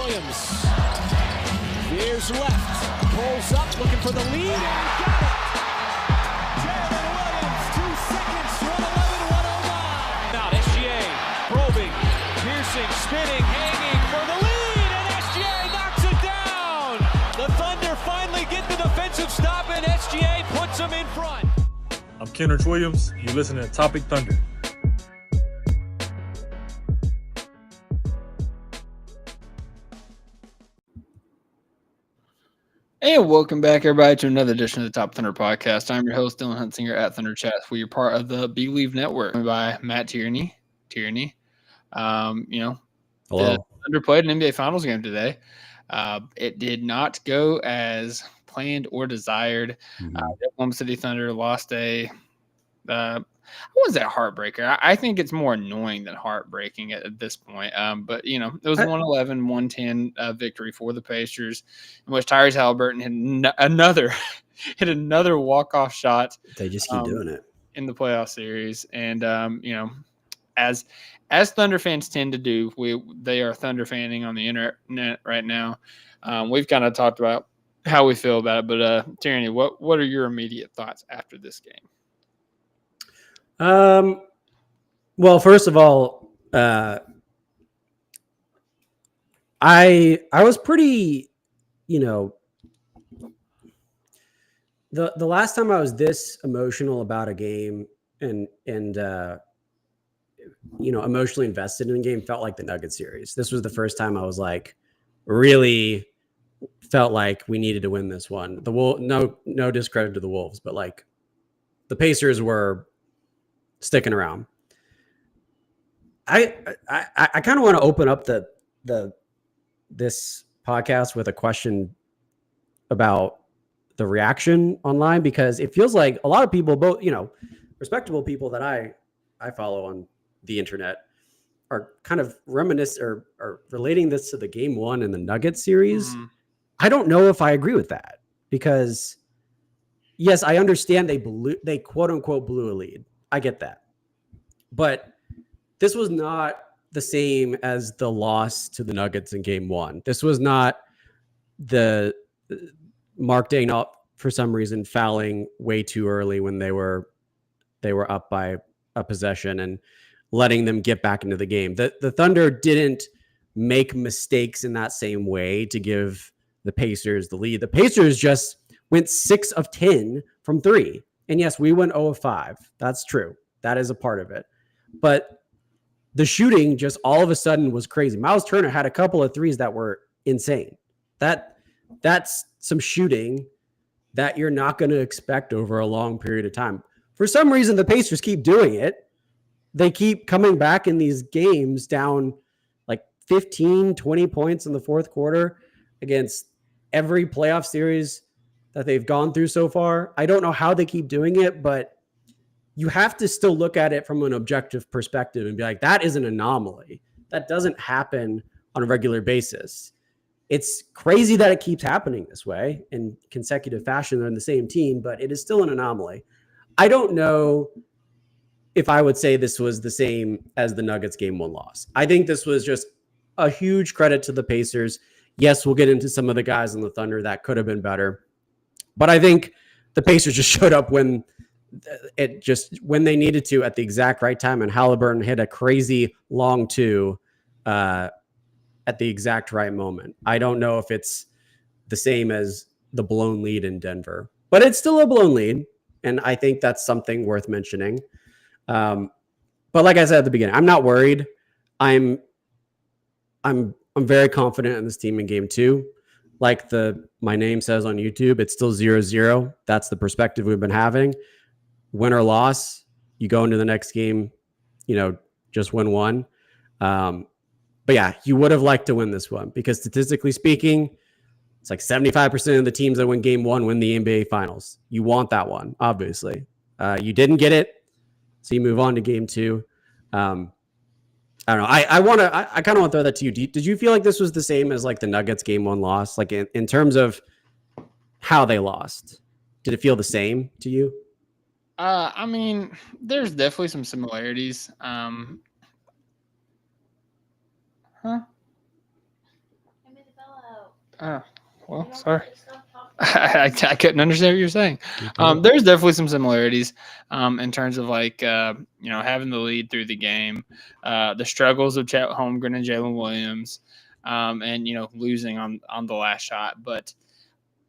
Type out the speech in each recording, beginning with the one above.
Williams veers left, pulls up, looking for the lead, and got it. Jalen Williams, 2 seconds, 1:11.109. Now SGA probing, piercing, spinning, hanging for the lead, and SGA knocks it down. The Thunder finally get the defensive stop, and SGA puts them in front. I'm Kenrich Williams. You're listening to Topic Thunder. And welcome back, everybody, to another edition of the Top Thunder Podcast. I'm your host, Dylan Huntsinger at Thunder Chats. We are part of the Believe Network by Matt Tierney. Hello. The Thunder played an NBA Finals game today. It did not go as planned or desired. The Oklahoma City Thunder lost what was that heartbreaker? I think it's more annoying than heartbreaking at this point. But it was 111-110 victory for the Pacers, in which Tyrese Halliburton hit another walk-off shot. They just keep doing it in the playoff series. And as Thunder fans tend to do, they are Thunder fanning on the internet right now. We've kind of talked about how we feel about it, but Tierney, what are your immediate thoughts after this game? Well, first of all, I was pretty, the last time I was this emotional about a game and emotionally invested in a game felt like the Nuggets series. This was the first time I was like, really felt like we needed to win this one. No discredit to the Wolves, but like the Pacers were sticking around. I kind of want to open up this podcast with a question about the reaction online, because it feels like a lot of people, both respectable people that I follow on the internet, are kind of reminiscent or relating this to the game one in the Nuggets series. Mm-hmm. I don't know if I agree with that, because yes, I understand they quote unquote blew a lead. I get that. But this was not the same as the loss to the Nuggets in game one. This was not the Mark Daigneault, for some reason, fouling way too early when they were up by a possession and letting them get back into the game. The Thunder didn't make mistakes in that same way to give the Pacers the lead. The Pacers just went 6 of 10 from 3. And yes, we went 0 of 5. That's true. That is a part of it. But the shooting just all of a sudden was crazy. Miles Turner had a couple of threes that were insane. That's some shooting that you're not going to expect over a long period of time. For some reason, the Pacers keep doing it. They keep coming back in these games down like 15, 20 points in the fourth quarter against every playoff series that they've gone through so far. I don't know how they keep doing it, but you have to still look at it from an objective perspective and be like, that is an anomaly. That doesn't happen on a regular basis. It's crazy that it keeps happening this way in consecutive fashion. They're in the same team, but it is still an anomaly. I don't know if I would say this was the same as the Nuggets game one loss. I think this was just a huge credit to the Pacers. Yes, we'll get into some of the guys in the Thunder that could have been better, but I think the Pacers just showed up when they needed to at the exact right time, and Halliburton hit a crazy long 2 at the exact right moment. I don't know if it's the same as the blown lead in Denver, but it's still a blown lead, and I think that's something worth mentioning. But like I said at the beginning, I'm not worried. I'm very confident in this team in game 2. Like my name says on YouTube, it's still 0-0. That's the perspective we've been having. Win or loss, you go into the next game, just win one. But yeah, you would have liked to win this one, because statistically speaking, it's like 75% of the teams that win game 1 win the NBA Finals. You want that one, obviously. You didn't get it, so you move on to game 2. I don't know. I kind of want to throw that to you. Did you feel like this was the same as like the Nuggets game 1 loss? Like in terms of how they lost, did it feel the same to you? I mean, there's definitely some similarities. Oh, well, sorry. I couldn't understand what you're saying. There's definitely some similarities in terms of like having the lead through the game, the struggles of Chet Holmgren and Jalen Williams, and losing on the last shot. But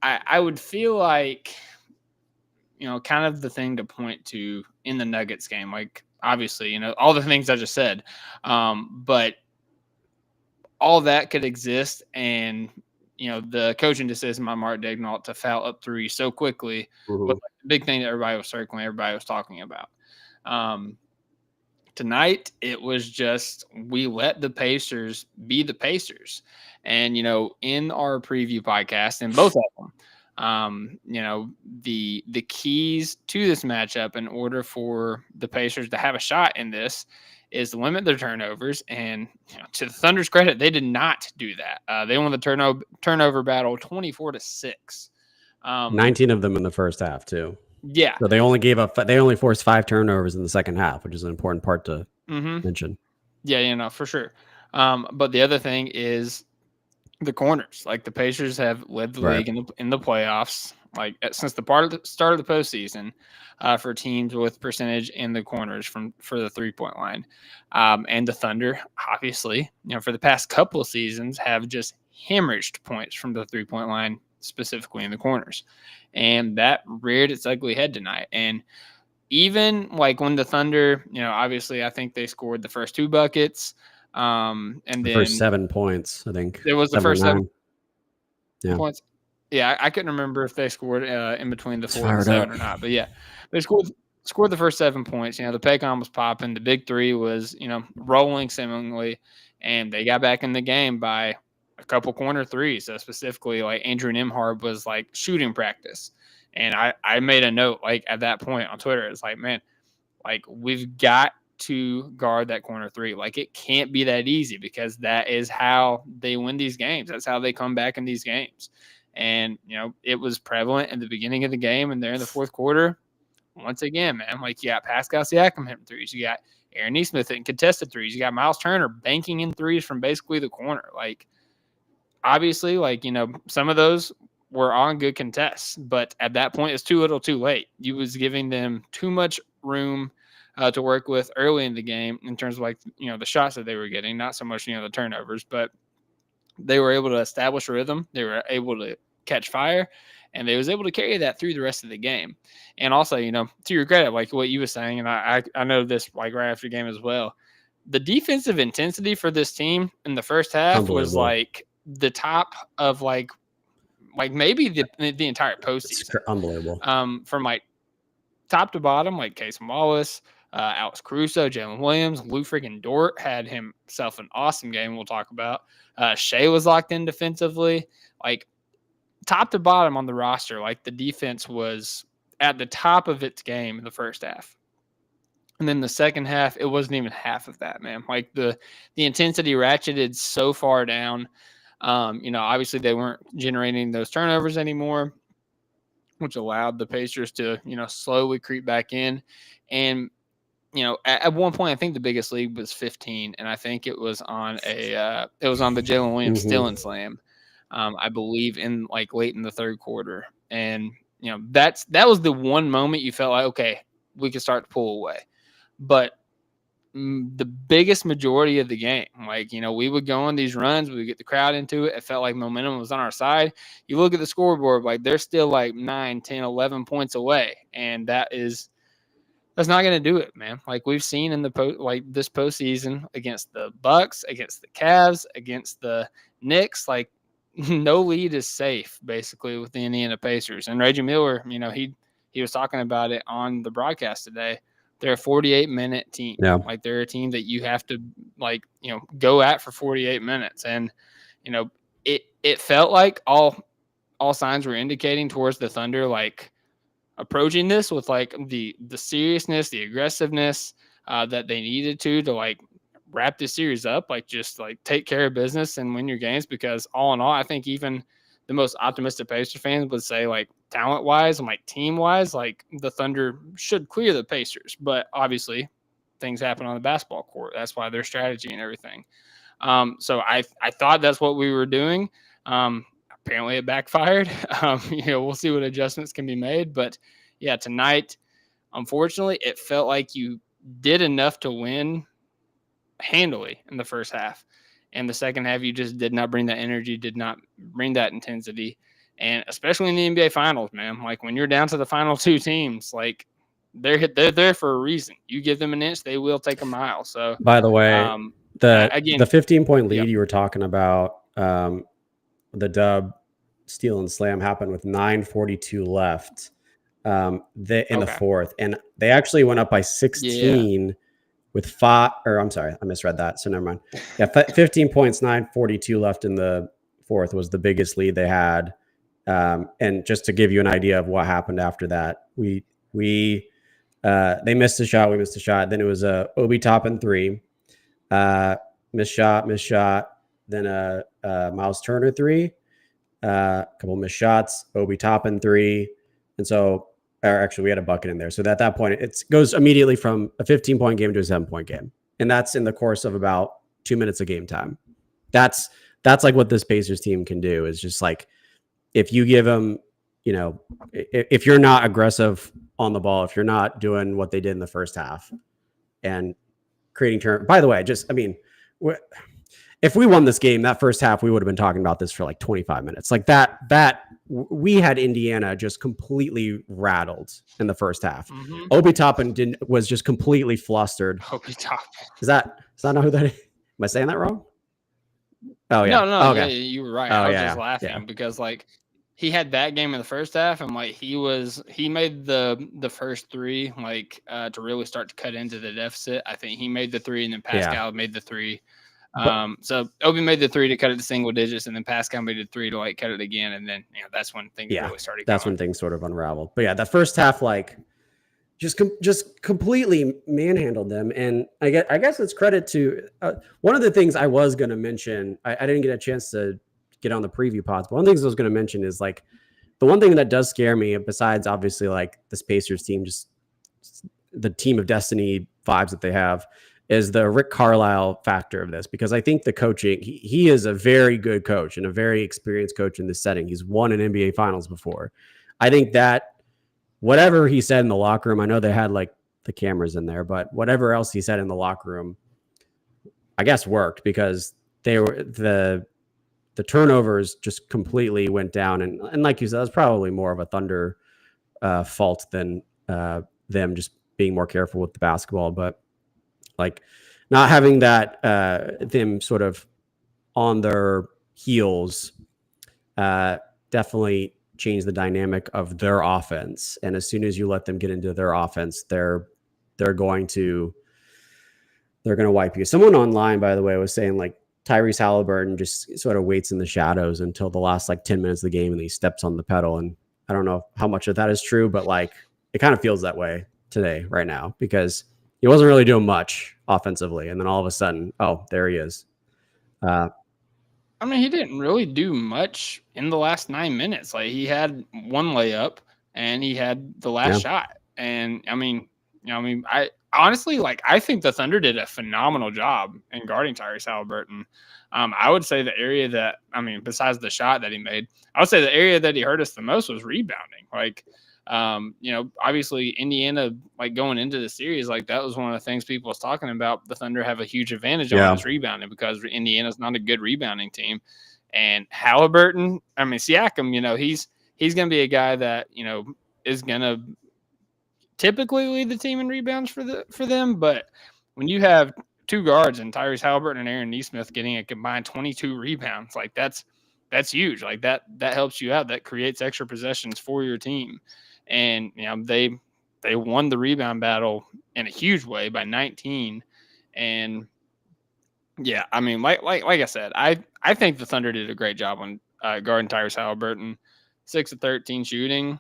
I would feel like kind of the thing to point to in the Nuggets game, like obviously all the things I just said, but all that could exist and the coaching decision by Mark Daigneault to foul up three so quickly was like the big thing that everybody was circling, everybody was talking about. Tonight, it was just we let the Pacers be the Pacers. And, in our preview podcast, and both of them, the keys to this matchup in order for the Pacers to have a shot in this is to limit their turnovers. And to the Thunder's credit, they did not do that. They won the turnover battle 24-6. 19 of them in the first half too. Yeah. So they only forced 5 turnovers in the second half, which is an important part to mention. Yeah, for sure. But the other thing is the corners. Like the Pacers have led the league in the playoffs, like since the start of the postseason, for teams with percentage in the corners for the 3-point line. And the Thunder, obviously, for the past couple of seasons, have just hemorrhaged points from the 3-point line, specifically in the corners. And that reared its ugly head tonight. And even like when the Thunder, obviously I think they scored the first 2 buckets. And then first 7 points, I think. It was the first 7 points. Yeah, I couldn't remember if they scored in between the 4 and 7 or not. But yeah, they scored the first 7 points. The Paycom was popping. The big 3 was, rolling seemingly. And they got back in the game by a couple corner threes. So specifically, like Andrew Nembhard was like shooting practice. And I made a note like at that point on Twitter. It's like, man, like we've got to guard that corner 3. Like it can't be that easy because that is how they win these games. That's how they come back in these games. And, it was prevalent in the beginning of the game and there in the fourth quarter. Once again, man, like you got Pascal Siakam hitting threes. You got Aaron Nesmith hitting contested threes. You got Miles Turner banking in threes from basically the corner. Like, obviously, like, some of those were on good contests. But at that point, it's too little too late. You was giving them too much room to work with early in the game in terms of like, the shots that they were getting, not so much, the turnovers, but they were able to establish a rhythm. They were able to catch fire and they was able to carry that through the rest of the game. And also, to your credit, like what you were saying, and I know this like right after the game as well, the defensive intensity for this team in the first half was like the top of like maybe the entire postseason. It's unbelievable. From like top to bottom, like Casey Wallace, Alex Caruso, Jalen Williams, Lou freaking Dort had himself an awesome game we'll talk about. Shea was locked in defensively. Like top to bottom on the roster, like the defense was at the top of its game in the first half. And then the second half, it wasn't even half of that, man. Like the intensity ratcheted so far down. Obviously they weren't generating those turnovers anymore, which allowed the Pacers to, slowly creep back in. And, at one point, I think the biggest lead was 15, and I think it was on the Jalen Williams stealing slam, I believe in like late in the third quarter. And, that was the one moment you felt like, okay, we can start to pull away. But the biggest majority of the game, like, we would go on these runs, we would get the crowd into it. It felt like momentum was on our side. You look at the scoreboard, like they're still like 9, 10, 11 points away. And that's not going to do it, man. Like we've seen in this postseason against the Bucks, against the Cavs, against the Knicks, like no lead is safe basically with the Indiana Pacers. And Reggie Miller, he was talking about it on the broadcast today. They're a 48-minute team. Yeah. Like they're a team that you have to go at for 48 minutes. And, it felt like all signs were indicating towards the Thunder, like approaching this with like the seriousness, the aggressiveness that they needed to like wrap this series up, like just like take care of business and win your games. Because all in all, I think even the most optimistic Pacers fans would say like talent wise and like team wise, like the Thunder should clear the Pacers, but obviously things happen on the basketball court. That's why their strategy and everything. So I thought that's what we were doing. apparently it backfired. We'll see what adjustments can be made. But yeah, tonight, unfortunately, it felt like you did enough to win handily in the first half. And the second half, you just did not bring that energy, did not bring that intensity. And especially in the NBA Finals, man, like when you're down to the final two teams, like they're there for a reason. You give them an inch, they will take a mile. So, by the way, the 15-point lead you were talking about, the dub, steal and slam happened with 9:42 left in the fourth, and they actually went up by 16 with 5. Or I'm sorry, I misread that. So never mind. Yeah, 15 points, 9:42 left in the fourth was the biggest lead they had. And just to give you an idea of what happened after that, they missed a shot. We missed a shot. Then it was a Obi Toppin 3, missed shot. Then a Miles Turner 3, a couple missed shots, Obi Toppin 3. And so, or actually we had a bucket in there. So at that point, it goes immediately from a 15-point game to a 7-point game. And that's in the course of about 2 minutes of game time. That's like what this Pacers team can do, is just like, if you give them, if you're not aggressive on the ball, if you're not doing what they did in the first half and creating turn. By the way, if we won this game, that first half, we would have been talking about this for like 25 minutes. Like that we had Indiana just completely rattled in the first half. Mm-hmm. Obi Toppin was just completely flustered. Obi Toppin. Is that not who that is? Am I saying that wrong? Oh yeah. No. Okay. Yeah, you were right. I was just laughing because like he had that game in the first half, and like he made the first 3 like to really start to cut into the deficit. I think he made the 3, and then Pascal made the 3. So Obi made the 3 to cut it to single digits, and then Pascal made the 3 to like cut it again, and then that's when things really started. That's when things sort of unraveled. But yeah, the first half like just completely manhandled them, and I guess it's credit to one of the things I was going to mention. I didn't get a chance to get on the preview pods, but one of the things I was going to mention is like the one thing that does scare me, besides obviously like this Pacers team, just the team of destiny vibes that they have, is the Rick Carlisle factor of this, because I think the coaching, he is a very good coach and a very experienced coach in this setting. He's won an NBA Finals before. I think that whatever he said in the locker room, I know they had like the cameras in there, but whatever else he said in the locker room, I guess worked, because they were the turnovers just completely went down. And like you said, that's probably more of a Thunder fault than them just being more careful with the basketball. But like not having that them sort of on their heels definitely changed the dynamic of their offense. And as soon as you let them get into their offense, they're going to wipe you. Someone online, by the way, was saying like Tyrese Halliburton just sort of waits in the shadows until the last like 10 minutes of the game, and he steps on the pedal. And I don't know how much of that is true, but like it kind of feels that way today right now, because he wasn't really doing much offensively. And then all of a sudden, oh, there he is. I mean, he didn't really do much in the last 9 minutes. Like he had one layup and he had the last shot. And I honestly, like, I think the Thunder did a phenomenal job in guarding Tyrese Halliburton. I would say the area that, besides the shot that he made, I would say the area that he hurt us the most was rebounding. Like, obviously Indiana, like going into the series, like that was one of the things people was talking about. The Thunder have a huge advantage on his rebounding because Indiana's not a good rebounding team. And Halliburton, Siakam, he's going to be a guy that, is going to typically lead the team in rebounds for them. But when you have two guards and Tyrese Halliburton and Aaron Nesmith getting a combined 22 rebounds, like that's huge. Like that helps you out. That creates extra possessions for your team. And they won the rebound battle in a huge way by 19. And yeah, like I said, I think the Thunder did a great job on guarding Tyrese Halliburton. 6 of 13 shooting,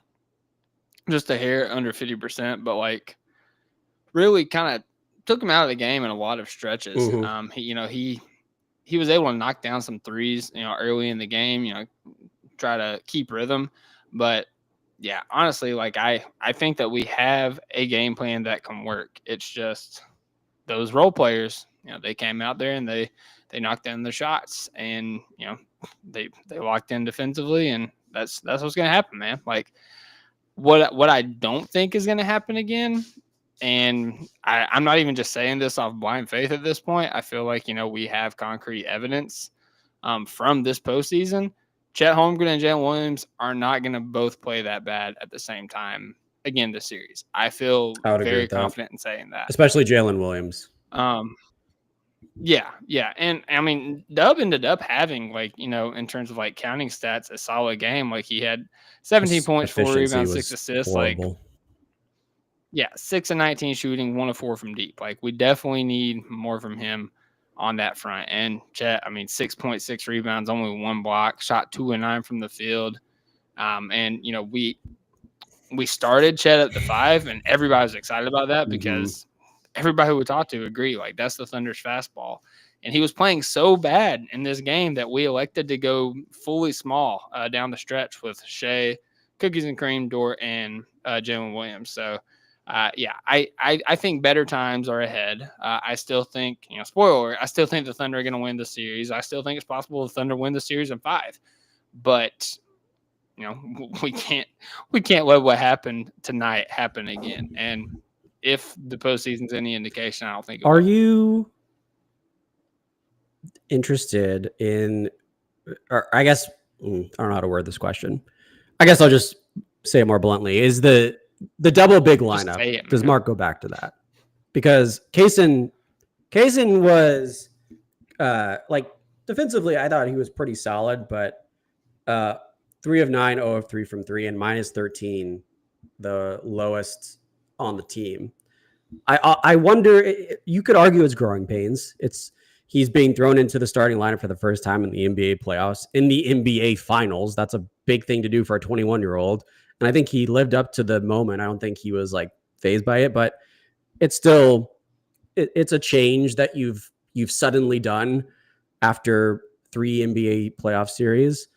just a hair under 50%, but like really kind of took him out of the game in a lot of stretches. Mm-hmm. He was able to knock down some threes, early in the game, try to keep rhythm. But yeah, honestly, like I think that we have a game plan that can work. It's just those role players, they came out there and they knocked down their shots, and they locked in defensively, and that's what's going to happen, man. Like what I don't think is going to happen again. And I'm not even just saying this off blind faith at this point. I feel like, we have concrete evidence from this postseason. Chet Holmgren and Jalen Williams are not going to both play that bad at the same time again this series. I feel very confident in saying that. Especially Jalen Williams. Yeah. And I mean, Dub ended up having, in terms of counting stats, a solid game. Like he had 17 points, 4 rebounds, 6 assists. Horrible. 6 of 19 shooting, 1 of 4 from deep. We definitely need more from him on that front. And Chet, 6.6 rebounds, only 1 block, shot 2 of 9 from the field. And we started Chet at the 5, and everybody was excited about that because everybody we talked to agreed, that's the Thunder's fastball. And he was playing so bad in this game that we elected to go fully small down the stretch with Shea, Cookies and Cream, Dort, and Jalen Williams. So, I think better times are ahead. I still think, spoiler, I still think the Thunder are going to win the series. I still think it's possible the Thunder win the series in 5. But, we can't let what happened tonight happen again. And if the postseason's any indication, I don't think. Are you interested in, or I guess, I don't know how to word this question. I guess I'll just say it more bluntly. Is the double big lineup, does Mark go back to that? Because Kaysen was defensively, I thought he was pretty solid, but 3 of 9, 0 of 3 from 3, and minus 13, the lowest on the team. I wonder, you could argue it's growing pains. He's being thrown into the starting lineup for the first time in the NBA playoffs, in the NBA finals. That's a big thing to do for a 21-year-old. And I think he lived up to the moment. I don't think he was fazed by it, but it's still, it's a change that you've suddenly done after 3 NBA playoff series.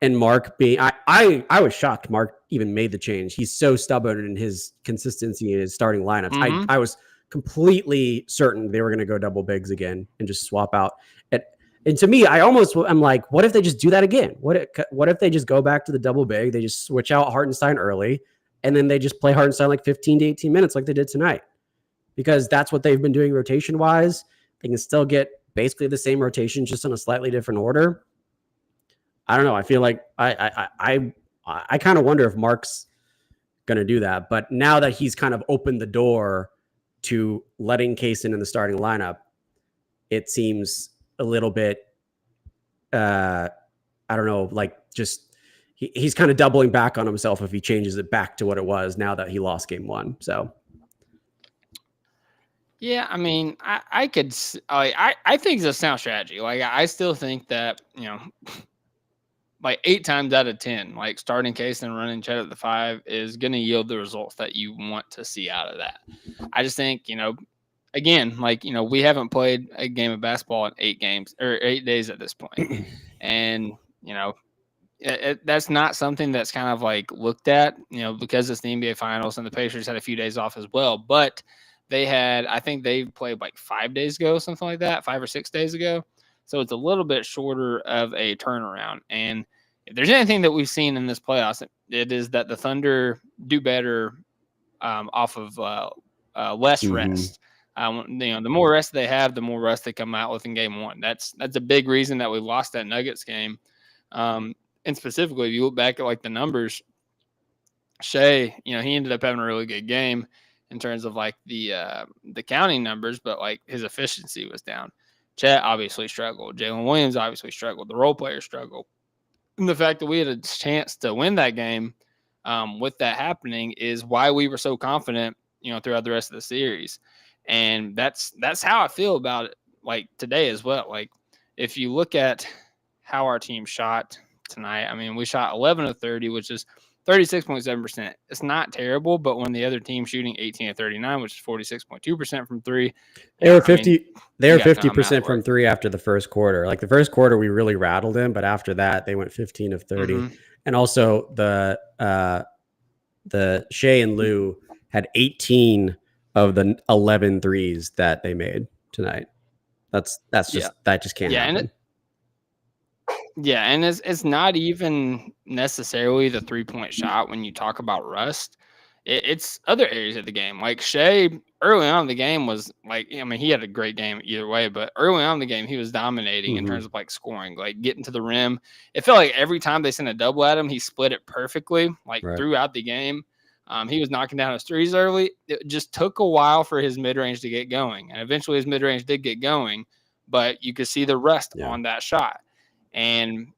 And Mark being, I was shocked Mark even made the change. He's so stubborn in his consistency in his starting lineups. I was completely certain they were going to go double bigs again and just swap out. And to me, I'm like, what if they just do that again? What if they just go back to the double big? They just switch out Hartenstein early, and then they just play Hartenstein 15 to 18 minutes like they did tonight. Because that's what they've been doing rotation-wise. They can still get basically the same rotation, just in a slightly different order. I don't know. I feel like I kind of wonder if Mark's going to do that. But now that he's kind of opened the door to letting Kaysen in the starting lineup, it seems a little bit, I don't know, just he's kind of doubling back on himself if he changes it back to what it was now that he lost game 1. So. Yeah, I could, I think it's a sound strategy. I still think that, 8 times out of 10, starting Kaysen and running Chet at the 5 is going to yield the results that you want to see out of that. I just think, again, we haven't played a game of basketball in 8 games or 8 days at this point. And, that's not something that's kind of looked at, because it's the NBA finals and the Pacers had a few days off as well. But I think they played 5 days ago, something like that, 5 or 6 days ago. So it's a little bit shorter of a turnaround. And if there's anything that we've seen in this playoffs, it is that the Thunder do better off of less rest. The more rest they have, the more rest they come out with in game 1. That's a big reason that we lost that Nuggets game. And specifically, if you look back at the numbers, Shea, he ended up having a really good game in terms of the counting numbers, but his efficiency was down. Chet obviously struggled. Jalen Williams obviously struggled. The role players struggled. And the fact that we had a chance to win that game with that happening is why we were so confident, throughout the rest of the series. And that's how I feel about it, today as well. If you look at how our team shot tonight, we shot 11 of 30, which is 36.7%. It's not terrible, but when the other team shooting 18 of 39, which is 46.2% from 3, they were 50. They were 50% from 3 after the first quarter. The first quarter, we really rattled them, but after that, they went 15 of 30. And also the Shea and Lou had 18 of the 11 threes that they made tonight. That just can't happen. Yeah, and it's not even necessarily the 3-point shot when you talk about rust. It's other areas of the game. Like Shea, early on in the game was like, I mean, he had a great game either way, but early on in the game, he was dominating in terms of like scoring, like getting to the rim. It felt like every time they sent a double at him, he split it perfectly, like throughout the game. He was knocking down his threes early. It just took a while for his mid-range to get going, and eventually his mid-range did get going, but you could see the rust on that shot. And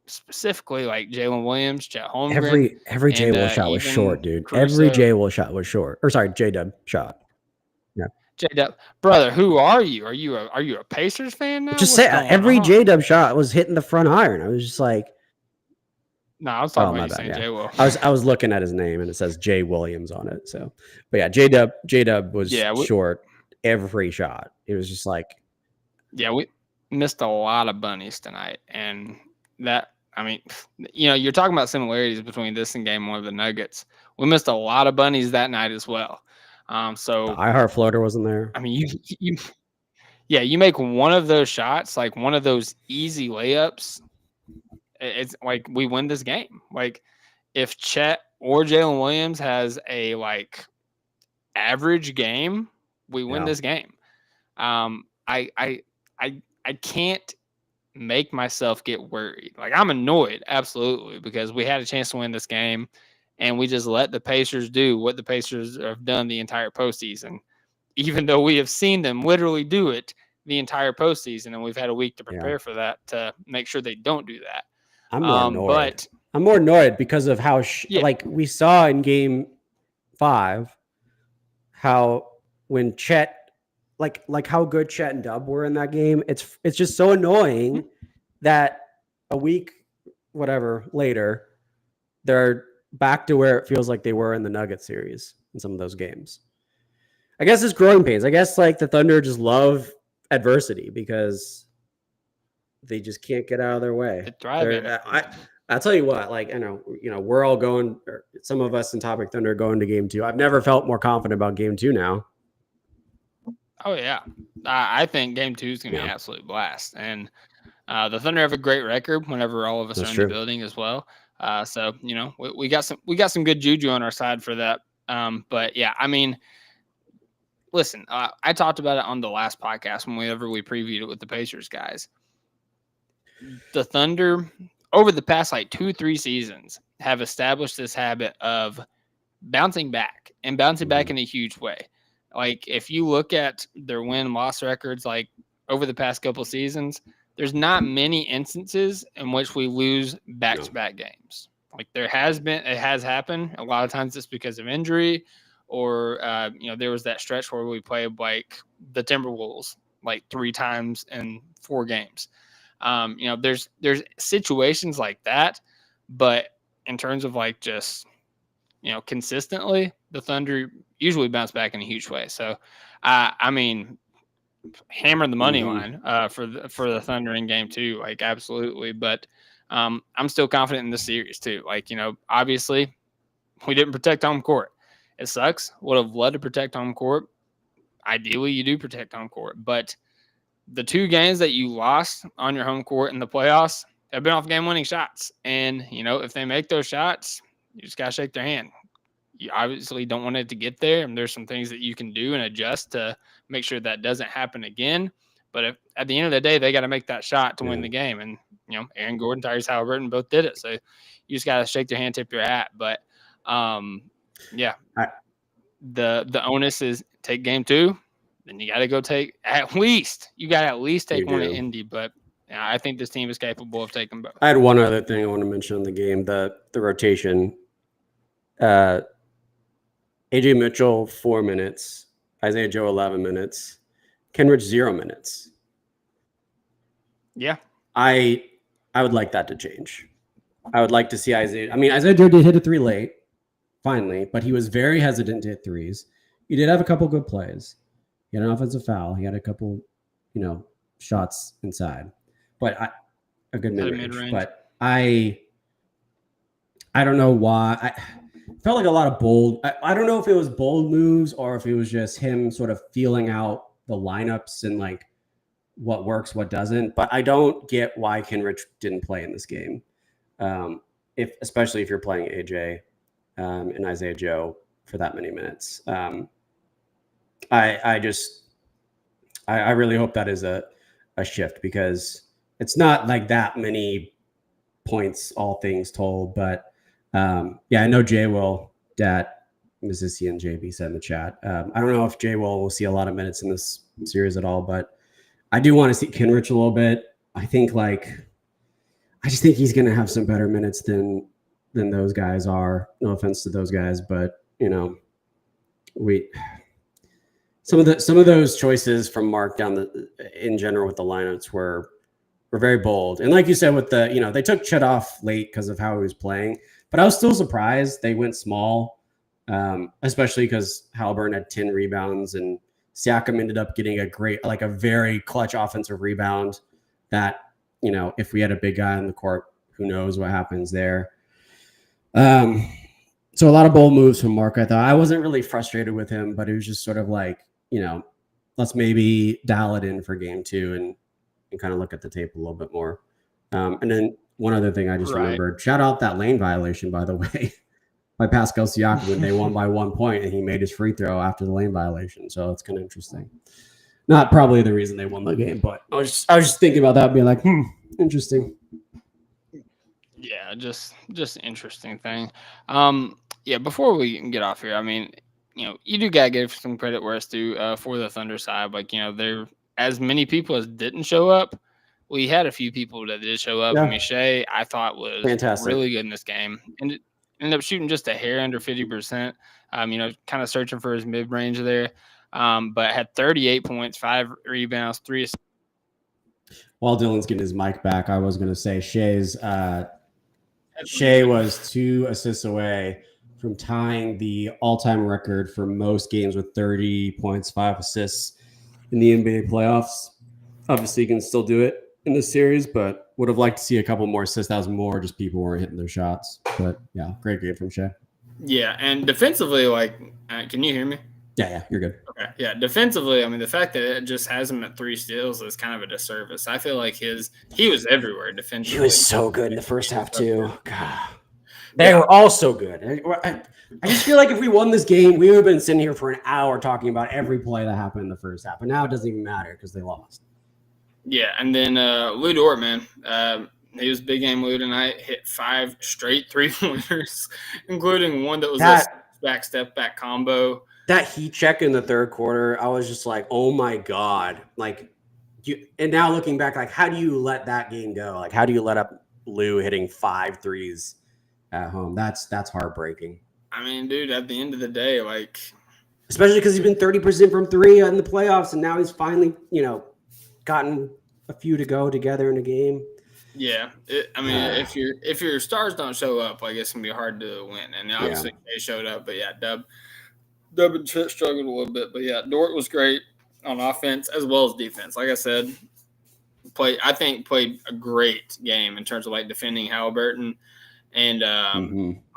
specifically like Jalen Williams, Chet Holmgren. Every J Will shot was short, dude. Caruso. Every J Will shot was short. Or sorry, J Dub shot. Yeah. J Dub, brother, who are you? Are you a Pacers fan now? Just say every J Dub shot was hitting the front iron. I was just like, no, I was talking about you saying J Will. I was looking at his name and it says J Williams on it. So, but yeah, J Dub was short every shot. It was just like, yeah, we missed a lot of bunnies tonight, and that, I mean, you know, you're talking about similarities between this and game one of the Nuggets. We missed a lot of bunnies that night as well. So the iHeart floater wasn't there. I mean, you make one of those shots, like one of those easy layups, it's like we win this game. Like if Chet or Jalen Williams has a like average game, we win this game. I can't make myself get worried. Like I'm annoyed, absolutely, because we had a chance to win this game and we just let the Pacers do what the Pacers have done the entire postseason, even though we have seen them literally do it the entire postseason, and we've had a week to prepare for that to make sure they don't do that. I'm more annoyed. I'm more annoyed because of how like we saw in game 5 how when Chet like how good Chet and Dub were in that game. It's just so annoying that a week, whatever, later, they're back to where it feels like they were in the Nuggets series in some of those games. I guess it's growing pains. I guess like the Thunder just love adversity because they just can't get out of their way. I'll tell you what, like, I know, we're all going, or some of us in Topic Thunder going to game 2. I've never felt more confident about game 2 now. Oh, yeah. I think game 2 is going to be an absolute blast. And the Thunder have a great record whenever all of us are in the building as well. So, we got some good juju on our side for that. But, yeah, I mean, listen, I talked about it on the last podcast whenever we previewed it with the Pacers guys. The Thunder, over the past like 2-3 seasons, have established this habit of bouncing back and bouncing back in a huge way. Like if you look at their win-loss records, like over the past couple seasons, there's not many instances in which we lose back-to-back games. Like it has happened. A lot of times it's because of injury, or there was that stretch where we played like the Timberwolves like 3 times in 4 games. There's situations like that, but in terms of like just consistently, the Thunder usually bounce back in a huge way. So, I mean, hammer the money line for the Thunder in game 2, like absolutely. But I'm still confident in this series too. Like obviously, we didn't protect home court. It sucks. Would have loved to protect home court. Ideally, you do protect home court, but the 2 games that you lost on your home court in the playoffs have been off game-winning shots. And, if they make those shots, you just got to shake their hand. You obviously don't want it to get there, and there's some things that you can do and adjust to make sure that doesn't happen again. But if at the end of the day, they got to make that shot to win the game. And, Aaron Gordon, Tyrese Halliburton both did it. So you just got to shake their hand, tip your hat. But, the onus is take game 2. Then you got to go take at least take one at Indy. But I think this team is capable of taking both. I had one other thing I want to mention in the game, the rotation. AJ Mitchell 4 minutes, Isaiah Joe 11 minutes, Kenrich 0 minutes. Yeah, I would like that to change. I would like to see Isaiah. I mean, Isaiah Joe did hit a 3 late, finally, but he was very hesitant to hit 3s. He did have a couple good plays. He had an offensive foul. He had a couple, shots inside, but a good mid-range. But I don't know why. I felt like a lot of bold. I don't know if it was bold moves or if it was just him sort of feeling out the lineups and like what works, what doesn't. But I don't get why Kenrich didn't play in this game, especially if you're playing AJ and Isaiah Joe for that many minutes. I really hope that is a shift, because it's not like that many points, all things told. But I know Jay will, Mrs. C and JB said in the chat. I don't know if Jay will see a lot of minutes in this series at all, but I do want to see Kenrich a little bit. I just think he's going to have some better minutes than those guys are. No offense to those guys, but some of those choices from Mark in general with the lineups were very bold. And like you said, with they took Chet off late because of how he was playing, but I was still surprised they went small. Especially because Haliburton had 10 rebounds and Siakam ended up getting a very clutch offensive rebound that, if we had a big guy on the court, who knows what happens there. So a lot of bold moves from Mark. I thought I wasn't really frustrated with him, but it was just sort of like, let's maybe dial it in for game 2 and kind of look at the tape a little bit more. And then one other thing I just remembered, shout out that lane violation, by the way. By Pascal Siakam when they won by 1 point, and he made his free throw after the lane violation. So it's kind of interesting. Not probably the reason they won the game, but I was just thinking about that, being like, interesting. Yeah, just interesting thing. Before we get off here, I mean, you do gotta give some credit where it's due for the Thunder side. Like, there as many people as didn't show up. We had a few people that did show up. Yeah. I mean, Shea, I thought was fantastic, really good in this game, and ended up shooting just a hair under 50%. Kind of searching for his mid range there, but had 38 points, 5 rebounds, 3 assists. While Dylan's getting his mic back, I was going to say Shea was 2 assists away from tying the all-time record for most games with 30 points, 5 assists in the NBA playoffs. Obviously, he can still do it in this series, but would have liked to see a couple more assists. That was more just people weren't hitting their shots. But yeah, great game from Shea. Yeah, and defensively, can you hear me? Yeah, you're good. Okay, yeah, defensively, I mean, the fact that it just has him at 3 steals is kind of a disservice. I feel like he was everywhere defensively. He was so good in the first half too. God, they were all so good. I just feel like if we won this game, we would have been sitting here for an hour talking about every play that happened in the first half. But now it doesn't even matter because they lost. Yeah, and then Lou Dort, man. He was big game Lou tonight. Hit 5 straight 3-pointers, including one that was a step back combo. That heat check in the third quarter, I was just like, oh my God. And now looking back, how do you let that game go? How do you let up Lou hitting 5 threes at home? That's heartbreaking. I mean, dude, at the end of the day, especially because he's been 30% from 3 in the playoffs, and now he's finally, gotten a few to go together in a game. Yeah, if your stars don't show up, it's gonna be hard to win. And obviously they showed up, but Dub and Chet struggled a little bit. But Dort was great on offense as well as defense. Like I said, played a great game in terms of defending Haliburton and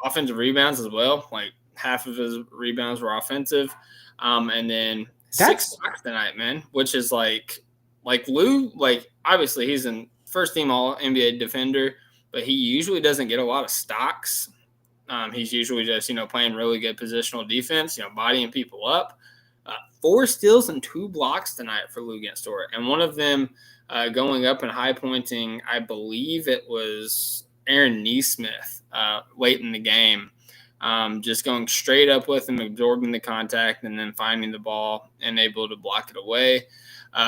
offensive rebounds as well. Half of his rebounds were offensive, and then 6 blocks tonight, man, which is Lou, obviously he's a first-team All-NBA defender, but he usually doesn't get a lot of stocks. He's usually just, playing really good positional defense, bodying people up. 4 steals and 2 blocks tonight for Lou against Dort. And one of them going up and high-pointing, I believe it was Aaron Nesmith late in the game, just going straight up with him, absorbing the contact, and then finding the ball and able to block it away.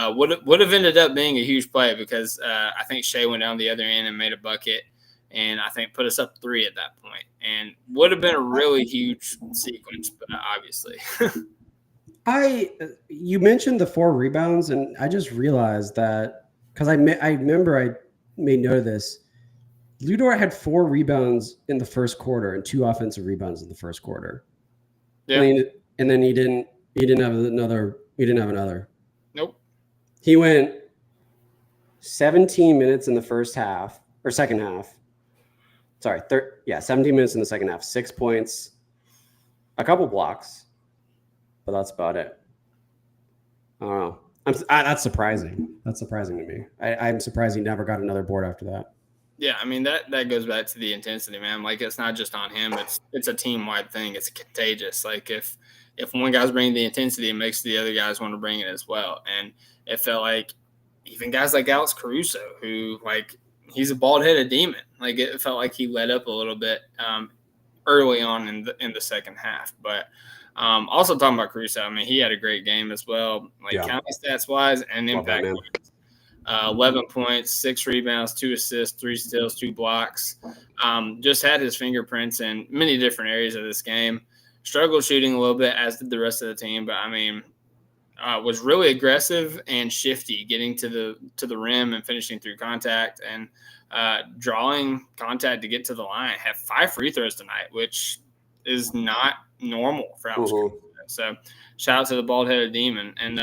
Would have ended up being a huge play because I think Shea went down the other end and made a bucket, and I think put us up 3 at that point, and would have been a really huge sequence, but obviously. You mentioned the 4 rebounds, and I just realized that because I remember I made note of this. Lou Dort had 4 rebounds in the first quarter and 2 offensive rebounds in the first quarter. Yeah, and then he didn't have another. Nope. He went 17 minutes in the first half or second half. Sorry, 17 minutes in the second half. 6 points, a couple blocks, but that's about it. I don't know. That's surprising. That's surprising to me. I'm surprised he never got another board after that. Yeah, I mean that goes back to the intensity, man. Like it's not just on him; it's a team wide thing. It's contagious. Like if one guy's bringing the intensity, it makes the other guys want to bring it as well. And it felt like even guys like Alex Caruso, who like he's a bald headed demon. Like it felt like he let up a little bit early on in the second half. But also talking about Caruso, I mean he had a great game as well. Like counting stats wise and impact. 11 points, 6 rebounds, 2 assists, 3 steals, 2 blocks. Just had his fingerprints in many different areas of this game. Struggled shooting a little bit, as did the rest of the team. But, I mean, was really aggressive and shifty, getting to the rim and finishing through contact and drawing contact to get to the line. Had 5 free throws tonight, which is not normal for Alex Caruso. So, shout out to the bald-headed demon. And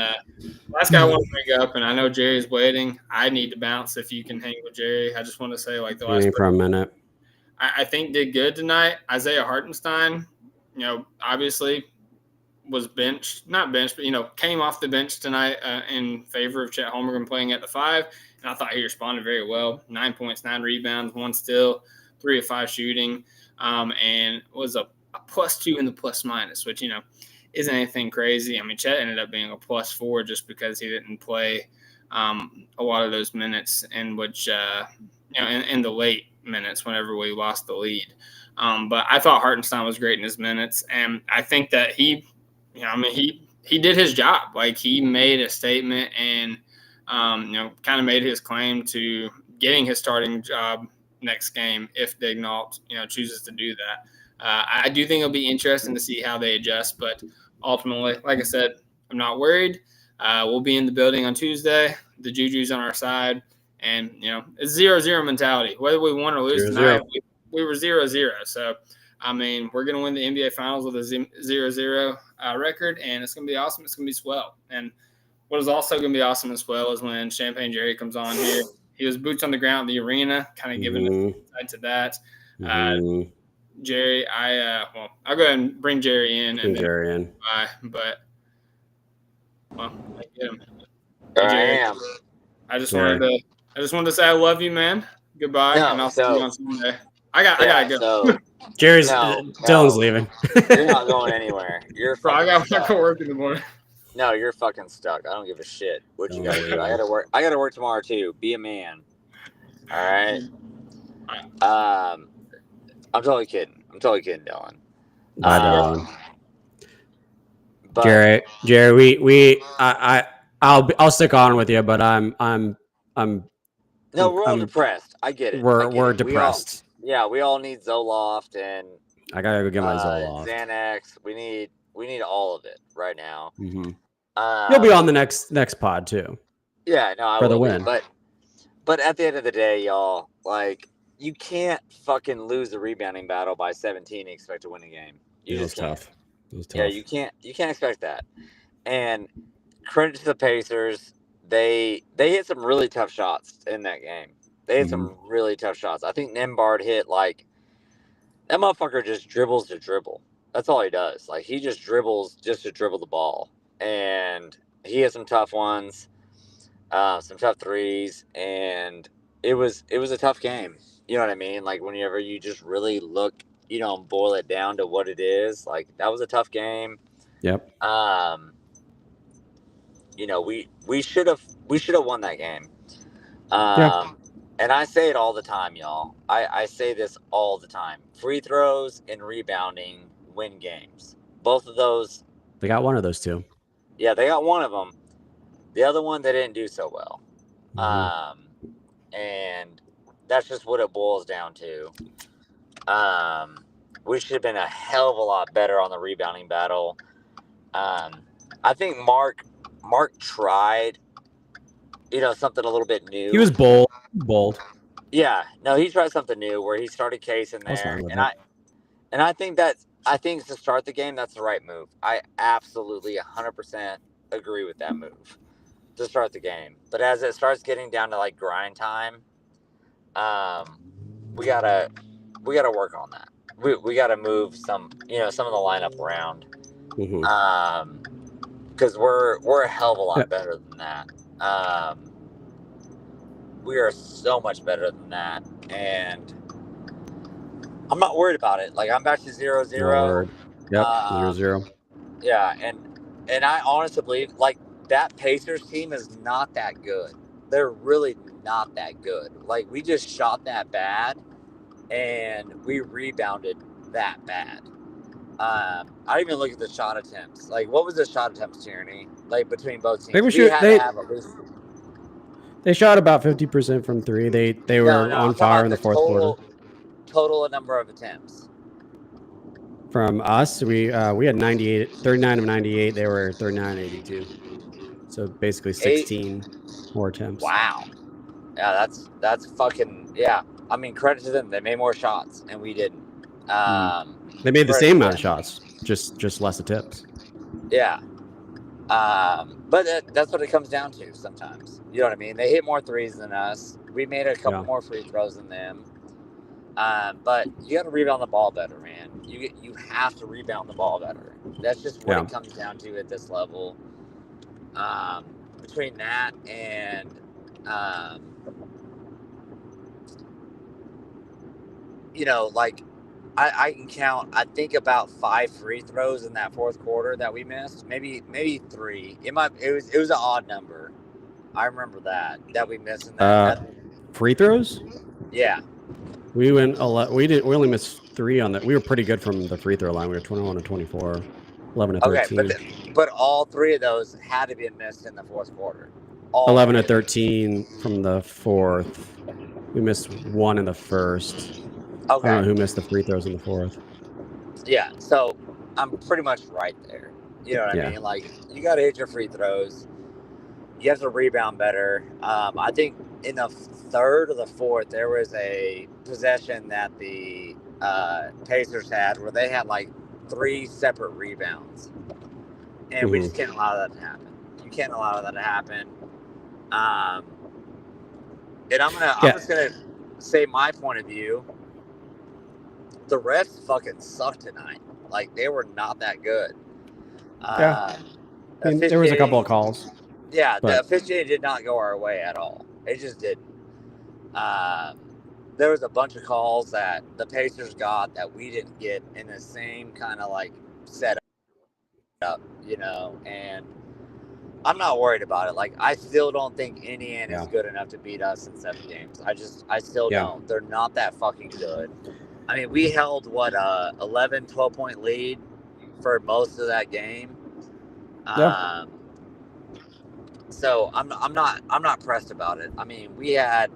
last guy I want to bring up, and I know Jerry's waiting. I need to bounce if you can hang with Jerry. I just want to say, like, the last for a minute. I think did good tonight. Isaiah Hartenstein, obviously was not benched, but, came off the bench tonight in favor of Chet Holmgren playing at the 5. And I thought he responded very well. 9 points, 9 rebounds, 1 steal, 3 of 5 shooting, and was a +2 in the plus-minus, which, isn't anything crazy. I mean, Chet ended up being a +4 just because he didn't play a lot of those minutes in which, in the late minutes whenever we lost the lead. But I thought Hartenstein was great in his minutes. And I think that he did his job. Like he made a statement and, kind of made his claim to getting his starting job next game if Daigneault, chooses to do that. I do think it'll be interesting to see how they adjust, but ultimately, like I said, I'm not worried. We'll be in the building on Tuesday. The Juju's on our side, and it's 0-0 mentality. Whether we won or lose tonight, we were 0-0. So, I mean, we're gonna win the NBA Finals with a 0-0 record, and it's gonna be awesome. It's gonna be swell. And what is also gonna be awesome as well is when Champagne Jerry comes on here. He was boots on the ground in the arena, kind of giving insight to that. Jerry, I'll go ahead and bring Jerry in. But I get him. Jerry, I am. I just wanted to say I love you, man. Goodbye, and I'll see you on Sunday. I gotta go. So, Dylan's leaving. You're not going anywhere. I gotta work in the morning. No, you're fucking stuck. I don't give a shit what you gotta do. I gotta work tomorrow too. Be a man. All right. I'm totally kidding, Dylan. Bye, Dylan. Jerry, I'll stick on with you, but I'm. No, we're all depressed. I get it. We're depressed. We all need Zoloft and I gotta go get my Zoloft. Xanax. We need all of it right now. Mm-hmm. You'll be on the next pod too. Yeah, no, I for will the win. But at the end of the day, y'all, like. You can't fucking lose the rebounding battle by 17 and expect to win a game. It was tough. Yeah, you can't expect that. And credit to the Pacers, they hit some really tough shots in that game. They hit some really tough shots. I think Nembhard hit that motherfucker just dribbles to dribble. That's all he does. Like he just dribbles just to dribble the ball. And he had some tough ones, some tough threes, and it was a tough game. You know what I mean? Like whenever you just really look, and boil it down to what it is, like that was a tough game. Yep. We should have won that game. And I say it all the time, y'all. I say this all the time. Free throws and rebounding win games. Both of those. They got one of those two. Yeah, they got one of them. The other one, they didn't do so well. And that's just what it boils down to. We should have been a hell of a lot better on the rebounding battle. I think Mark tried, something a little bit new. He was bold. Yeah, no, he tried something new where he started Case in there, and I think to start the game, that's the right move. I absolutely 100% agree with that move to start the game. But as it starts getting down to like grind time. We gotta work on that. We gotta move some of the lineup around. because we're a hell of a lot better than that. We are so much better than that, and I'm not worried about it. Like, I'm back to 0-0. Yep, 0-0. Yeah, and I honestly believe like that Pacers team is not that good. They're really not that good. Like, we just shot that bad, and we rebounded that bad. I didn't even look at the shot attempts. Like, what was the shot attempts, Tierney? Like, between both teams, they shot about 50% from three. They were on fire in the fourth quarter. Total number of attempts. From us, we had 39 of 98. They were 39 82. So basically 16 more attempts. Wow. Yeah, that's fucking, yeah. I mean, credit to them. They made more shots, and we didn't. They made the same amount of shots, just less attempts. Yeah. But that's what it comes down to sometimes. You know what I mean? They hit more threes than us. We made a couple more free throws than them. But you got to rebound the ball better, man. You have to rebound the ball better. That's just what it comes down to at this level. Between that and like I can count, I think, about 5 free throws in that fourth quarter that we missed. Maybe 3. It was an odd number. I remember that we missed in that. Free throws? Yeah. We went we only missed 3 on that. We were pretty good from the free throw line. We were 21 to 24, 11 to 13. Okay, but all 3 of those had to be missed in the fourth quarter. 11 to 13 from the fourth. We missed 1 in the first. Okay. I don't know who missed the free throws in the fourth. Yeah, so I'm pretty much right there. You know what I mean? Like, you got to hit your free throws. You have to rebound better. I think in the third or the fourth, there was a possession that the Pacers had where they had like 3 separate rebounds. And we just can't allow that to happen. You can't allow that to happen. And I'm just going to say my point of view. The refs fucking sucked tonight. Like, they were not that good. I mean, there was a couple of calls. Yeah, the officiating did not go our way at all. It just didn't. There was a bunch of calls that the Pacers got that we didn't get in the same kind of like setup, and I'm not worried about it. Like, I still don't think Indiana is good enough to beat us in 7 games. I still don't. They're not that fucking good. I mean, we held 11, 12-point lead for most of that game. So I'm not pressed about it. I mean, we had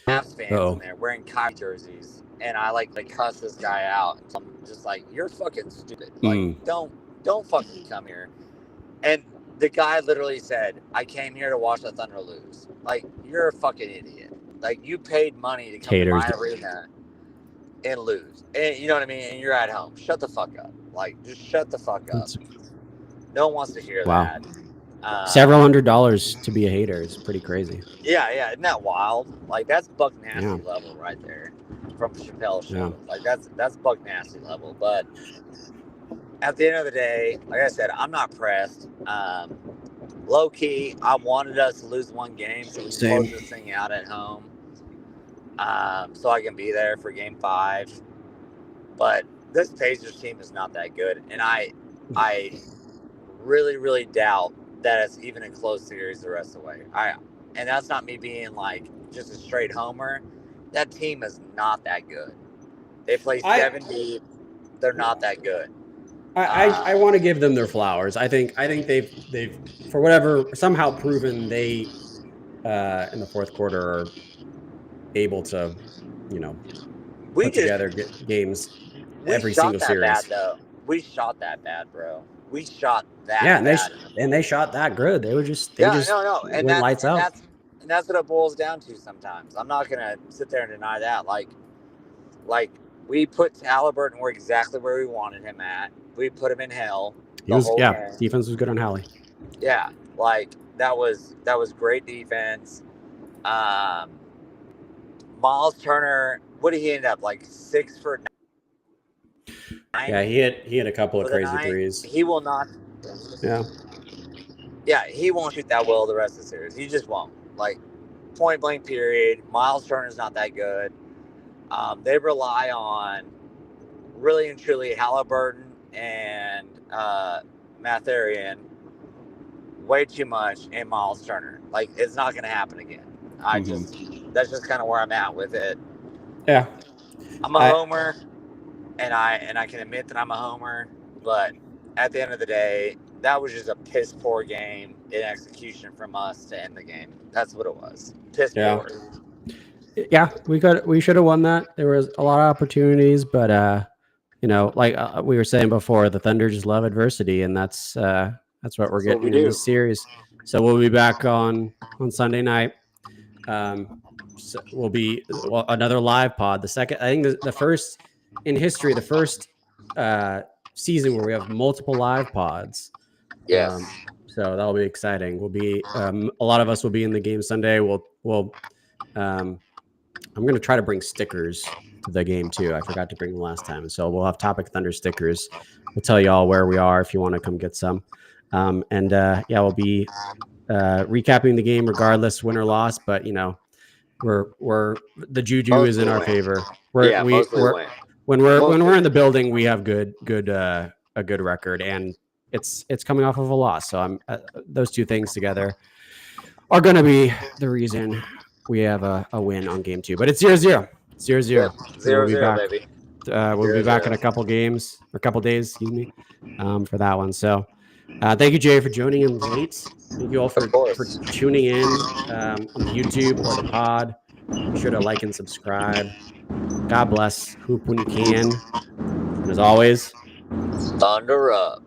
Mavs fans in there wearing Kyrie jerseys, and I like cuss this guy out. And I'm just like, you're fucking stupid. Like, don't fucking come here. And the guy literally said, I came here to watch the Thunder lose. Like, you're a fucking idiot. Like, you paid money to come to my arena and lose. And you know what I mean? And you're at home. Shut the fuck up. Like, just shut the fuck up. No one wants to hear that. Several $100s to be a hater is pretty crazy. Yeah. Isn't that wild? Like, that's Buck Nasty level right there from Chappelle's show. Like, that's Buck Nasty level. But at the end of the day, like I said, I'm not pressed. Low key, I wanted us to lose 1 game so we can close this thing out at home. So I can be there for game 5. But this Pacers team is not that good. And I really, really doubt that it's even a close series the rest of the way. And that's not me being like just a straight homer. That team is not that good. They play 7 deep. They're not that good. I want to give them their flowers. I think they've for whatever somehow proven they in the fourth quarter are able to put together games every single series. Bad, though. We shot that bad, bro. We shot that. Yeah, bad. and they shot that good. They went lights out. And that's what it boils down to sometimes. I'm not gonna sit there and deny that. Like we put Halliburton where exactly where we wanted him at. We put him in hell. Defense was good on Hallie. Yeah, like that was great defense. Miles Turner, what did he end up like 6 for Yeah, he hit a couple of crazy threes. He will not. Yeah. Yeah, he won't shoot that well the rest of the series. He just won't. Like, point blank period. Miles Turner's not that good. They rely on really and truly Halliburton and Matherian way too much and Miles Turner. Like, it's not going to happen again. That's just kind of where I'm at with it. Yeah. I'm a homer, and I can admit that I'm a homer, but at the end of the day, that was just a piss poor game in execution from us to end the game. That's what it was. Piss poor. Yeah, we should have won that. There was a lot of opportunities, but like we were saying before, the Thunder just love adversity, and that's what we're getting in this series. So we'll be back on Sunday night. So will be another live pod. The second, I think the first in history, the first season where we have multiple live pods. Yes. So that'll be exciting. We'll be a lot of us will be in the game Sunday. I'm going to try to bring stickers to the game too. I forgot to bring them last time. And so we'll have Topic Thunder stickers. We'll tell you all where we are if you want to come get some. We'll be recapping the game regardless, win or loss. But we're the juju mostly is in our favor. When we're in the building, we have a good record, and it's coming off of a loss. So those two things together are going to be the reason we have a win on game 2. But it's 0-0. 0-0. 0-0, baby. We'll be back in a couple days, for that one. So thank you, Jay, for joining in late. Thank you all for tuning in on YouTube or the pod. Be sure to like and subscribe. God bless. Hoop when you can. And as always, Thunder up.